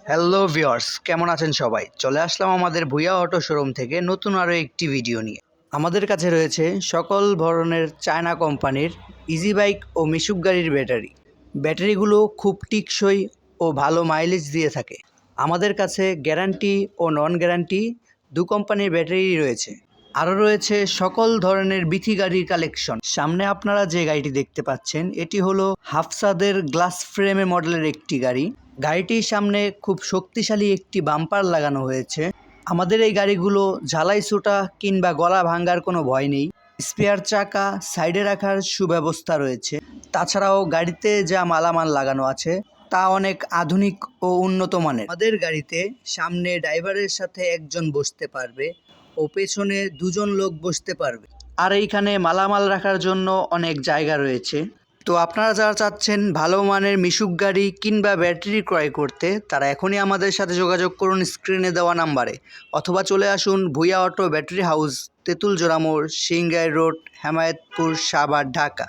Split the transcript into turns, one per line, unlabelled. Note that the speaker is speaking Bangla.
হ্যালো ভিউয়ার্স, কেমন আছেন সবাই? চলে আসলাম আমাদের ভুঁইয়া অটো শোরুম থেকে নতুন আরও একটি ভিডিও নিয়ে। আমাদের কাছে রয়েছে সকল ধরনের চায়না কোম্পানির ইজি বাইক ও মিশুক গাড়ির ব্যাটারি। ব্যাটারিগুলো খুব টিকসই ও ভালো মাইলেজ দিয়ে থাকে। আমাদের কাছে গ্যারান্টি ও নন গ্যারান্টি দু কোম্পানির ব্যাটারি রয়েছে। আরও রয়েছে সকল ধরনের বিথি গাড়ির কালেকশন। সামনে আপনারা যে গাড়িটি দেখতে পাচ্ছেন এটি হলো হাফসাদের গ্লাস ফ্রেমে মডেলের একটি গাড়ি। গাড়িটির সামনে খুব শক্তিশালী একটি বাম্পার লাগানো হয়েছে। আমাদের এই গাড়িগুলো ঝালাই ছোটা কিংবা গলা ভাঙ্গার কোনো ভয় নেই। স্পেয়ার চাকা সাইডে রাখার সুব্যবস্থা রয়েছে। তাছাড়াও গাড়িতে যা মালামাল লাগানো আছে তা অনেক আধুনিক ও উন্নত মানের। আমাদের গাড়িতে সামনে ড্রাইভারের সাথে একজন বসতে পারবে ও পেছনে দুজন লোক বসতে পারবে। আর এইখানে মালামাল রাখার জন্য অনেক জায়গা রয়েছে। তো আপনারা যারা চাচ্ছেন ভালো মানের মিশুক গাড়ি কিংবা ব্যাটারি ক্রয় করতে, তারা এখনই আমাদের সাথে যোগাযোগ করুন স্ক্রিনে দেওয়া নাম্বারে, অথবা চলে আসুন ভুঁইয়া অটো ব্যাটারি হাউস, তেঁতুল জোড়া মোড়, সিংগাই রোড, হেমায়েতপুর, সাভার, ঢাকা।